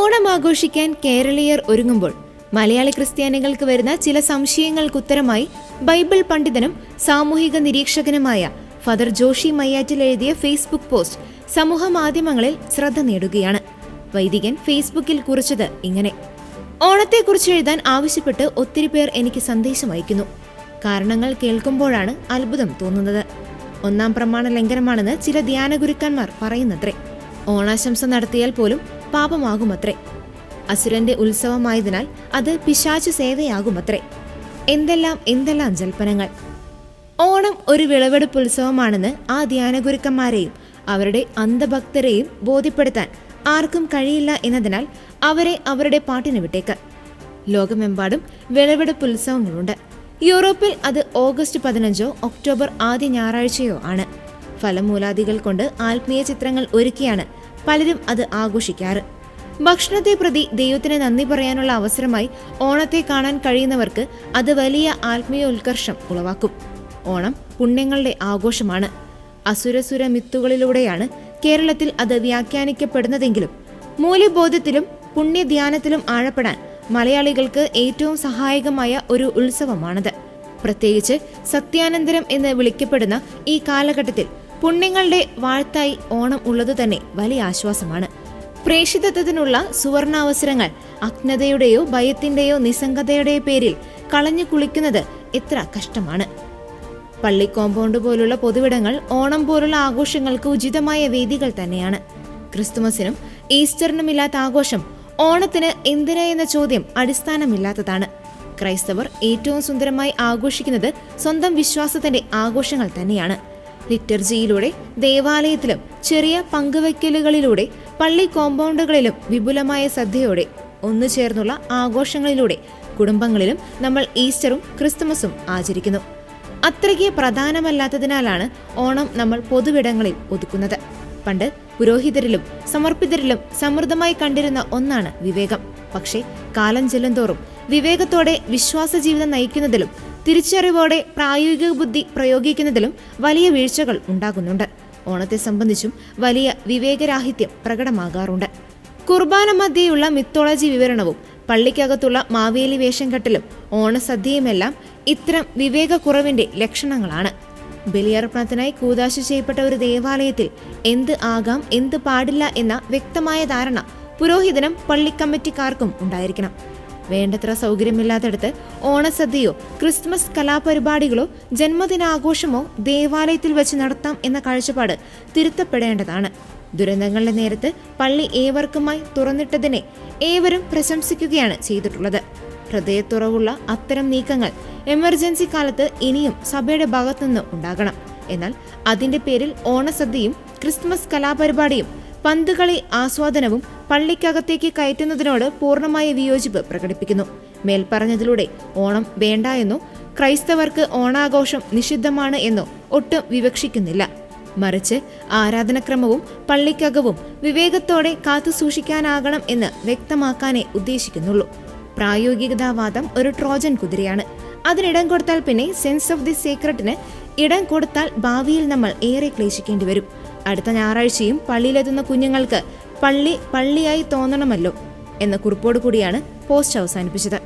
ഓണം ആഘോഷിക്കാൻ കേരളീയർ ഒരുങ്ങുമ്പോൾ മലയാളി ക്രിസ്ത്യാനികൾക്ക് വരുന്ന ചില സംശയങ്ങൾക്കുത്തരമായി ബൈബിൾ പണ്ഡിതനും സാമൂഹിക നിരീക്ഷകനുമായ ഫാദർ ജോഷി മയ്യാറ്റിൽ എഴുതിയ ഫേസ്ബുക്ക് പോസ്റ്റ് സമൂഹ മാധ്യമങ്ങളിൽ ശ്രദ്ധ നേടുകയാണ്. വൈദികൻ ഫേസ്ബുക്കിൽ കുറിച്ചത് ഇങ്ങനെ: ഓണത്തെക്കുറിച്ച് എഴുതാൻ ആവശ്യപ്പെട്ട് ഒത്തിരി പേർ എനിക്ക് സന്ദേശം അയക്കുന്നു. കാരണങ്ങൾ കേൾക്കുമ്പോഴാണ് അത്ഭുതം തോന്നുന്നത്. ഒന്നാം പ്രമാണ ലംഘനമാണെന്ന് ചില ധ്യാനഗുരുക്കന്മാർ പറയുന്നത്രേ. ഓണാശംസ നടത്തിയാൽ പോലും പാപമാകുമത്രേ. അസുരന്റെ ഉത്സവമായതിനാൽ അത് പിശാചു സേവയാകുമത്രേ. എന്തെല്ലാം ജൽപ്പനങ്ങൾ! ഓണം ഒരു വിളവെടുപ്പ് ഉത്സവമാണെന്ന് ആ ധ്യാനഗുരുക്കന്മാരെയും അവരുടെ അന്ധഭക്തരെയും ബോധ്യപ്പെടുത്താൻ ആർക്കും കഴിയില്ല എന്നതിനാൽ അവരെ അവരുടെ പാട്ടിന് വിട്ടേക്ക്. ലോകമെമ്പാടും വിളവെടുപ്പ് ഉത്സവങ്ങളുണ്ട്. യൂറോപ്പിൽ അത് ഓഗസ്റ്റ് 15 ഒക്ടോബർ ആദ്യ ഞായറാഴ്ചയോ ആണ്. ഫലമൂലാദികൾ കൊണ്ട് ആത്മീയ ചിത്രങ്ങൾ ഒരുക്കിയാണ് പലരും അത് ആഘോഷിക്കാറ്. ഭക്ഷണത്തെ പ്രതി ദൈവത്തിന് നന്ദി പറയാനുള്ള അവസരമായി ഓണത്തെ കാണാൻ കഴിയുന്നവർക്ക് അത് വലിയ ആത്മീയ ഉത്കർഷം ഉളവാക്കും. ഓണം പുണ്യങ്ങളുടെ ആഘോഷമാണ്. അസുരസുര മിത്തുകളിലൂടെയാണ് കേരളത്തിൽ അത് വ്യാഖ്യാനിക്കപ്പെടുന്നതെങ്കിലും മൂല്യബോധത്തിലും പുണ്യധ്യാനത്തിലും ആഴപ്പെടാൻ മലയാളികൾക്ക് ഏറ്റവും സഹായകമായ ഒരു ഉത്സവമാണത്. പ്രത്യേകിച്ച് സത്യാനന്തരം എന്ന് വിളിക്കപ്പെടുന്ന ഈ കാലഘട്ടത്തിൽ പുണ്യങ്ങളുടെ വാഴ്ത്തായി ഓണം ഉള്ളതു തന്നെ വലിയ ആശ്വാസമാണ്. പ്രേഷിതത്വത്തിനുള്ള സുവർണാവസരങ്ങൾ അജ്ഞതയുടെയോ ഭയത്തിന്റെയോ നിസ്സംഗതയുടെയോ പേരിൽ കളഞ്ഞു കുളിക്കുന്നത് എത്ര കഷ്ടമാണ്. പള്ളി കോമ്പൗണ്ട് പോലുള്ള പൊതുവിടങ്ങൾ ഓണം പോലുള്ള ആഘോഷങ്ങൾക്ക് ഉചിതമായ വേദികൾ തന്നെയാണ്. ക്രിസ്തുമസിനും ഈസ്റ്ററിനുമില്ലാത്ത ആഘോഷം ഓണത്തിന് എന്തിനാ എന്ന ചോദ്യം അടിസ്ഥാനമില്ലാത്തതാണ്. ക്രൈസ്തവർ ഏറ്റവും സുന്ദരമായി ആഘോഷിക്കുന്നത് സ്വന്തം വിശ്വാസത്തിന്റെ ആഘോഷങ്ങൾ തന്നെയാണ്. ലിറ്റർജിയിലൂടെ, ദേവാലയത്തിലും ചെറിയ പങ്കുവയ്ക്കലുകളിലൂടെ, പള്ളി കോമ്പൗണ്ടുകളിലും വിപുലമായ സദ്യയോടെ ഒന്നുചേർന്നുള്ള ആഘോഷങ്ങളിലൂടെ കുടുംബങ്ങളിലും നമ്മൾ ഈസ്റ്ററും ക്രിസ്തുമസും ആചരിക്കുന്നു. അത്രയ്ക്ക് പ്രധാനമല്ലാത്തതിനാലാണ് ഓണം നമ്മൾ പൊതുവിടങ്ങളിൽ ഒതുക്കുന്നത്. പണ്ട് പുരോഹിതരിലും സമർപ്പിതരിലും സമൃദ്ധമായി കണ്ടിരുന്ന ഒന്നാണ് വിവേകം. പക്ഷേ കാലം ചെല്ലുന്തോറും വിവേകത്തോടെ വിശ്വാസ ജീവിതം നയിക്കുന്നതിലും തിരിച്ചറിവോടെ പ്രായോഗിക ബുദ്ധി പ്രയോഗിക്കുന്നതിലും വലിയ വീഴ്ചകൾ ഉണ്ടാകുന്നുണ്ട്. ഓണത്തെ സംബന്ധിച്ചും വലിയ വിവേകരാഹിത്യം പ്രകടമാകാറുണ്ട്. കുർബാന മധ്യേയുള്ള മിത്തോളജി വിവരണവും പള്ളിക്കകത്തുള്ള മാവേലി വേഷം കെട്ടലും ഓണസദ്യയുമെല്ലാം ഇത്തരം വിവേകക്കുറവിന്റെ ലക്ഷണങ്ങളാണ്. ബലിയർപ്പണത്തിനായി കൂദാശ ചെയ്യപ്പെട്ട ഒരു ദേവാലയത്തിൽ എന്ത് ആകാം, എന്ത് പാടില്ല എന്ന വ്യക്തമായ ധാരണ പുരോഹിതനും പള്ളിക്കമ്മിറ്റിക്കാർക്കും ഉണ്ടായിരിക്കണം. വേണ്ടത്ര സൗകര്യമില്ലാത്തടത്ത് ഓണസദ്യയോ ക്രിസ്മസ് കലാപരിപാടികളോ ജന്മദിനാഘോഷമോ ദേവാലയത്തിൽ വെച്ച് നടത്താം എന്ന കാഴ്ചപ്പാട് തിരുത്തപ്പെടേണ്ടതാണ്. ദുരന്തങ്ങളുടെ നേരത്ത് പള്ളി ഏവർക്കുമായി തുറന്നിട്ടതിനെ ഏവരും പ്രശംസിക്കുകയാണ് ചെയ്തിട്ടുള്ളത്. ഹൃദയത്തുറവുള്ള അത്തരം നീക്കങ്ങൾ എമർജൻസി കാലത്ത് ഇനിയും സഭയുടെ ഭാഗത്തുനിന്ന് ഉണ്ടാകണം. എന്നാൽ അതിന്റെ പേരിൽ ഓണസദ്യയും ക്രിസ്മസ് കലാപരിപാടിയും പന്തുകളി ആസ്വാദനവും പള്ളിക്കകത്തേക്ക് കയറ്റുന്നതിനോട് പൂർണ്ണമായ വിയോജിപ്പ് പ്രകടിപ്പിക്കുന്നു. മേൽപ്പറഞ്ഞതിലൂടെ ഓണം വേണ്ട എന്നോ ക്രൈസ്തവർക്ക് ഓണാഘോഷം നിഷിദ്ധമാണ് എന്നോ ഒട്ടും വിവക്ഷിക്കുന്നില്ല. മറിച്ച് ആരാധനക്രമവും പള്ളിക്കകവും വിവേകത്തോടെ കാത്തുസൂക്ഷിക്കാനാകണം എന്ന് വ്യക്തമാക്കാനേ ഉദ്ദേശിക്കുന്നുള്ളൂ. പ്രായോഗികതാവാദം ഒരു ട്രോജൻ കുതിരയാണ്. അതിനിടം കൊടുത്താൽ പിന്നെ സെൻസ് ഓഫ് ദി സീക്രട്ടിന് ഇടം കൊടുത്താൽ ഭാവിയിൽ നമ്മൾ ഏറെ ക്ലേശിക്കേണ്ടി വരും. അടുത്ത ഞായറാഴ്ചയും പള്ളിയിലെത്തുന്ന കുഞ്ഞുങ്ങൾക്ക് പള്ളിയായി തോന്നണമല്ലോ എന്ന കുറിപ്പോടു കൂടിയാണ് പോസ്റ്റ് അവസാനിപ്പിച്ചത്.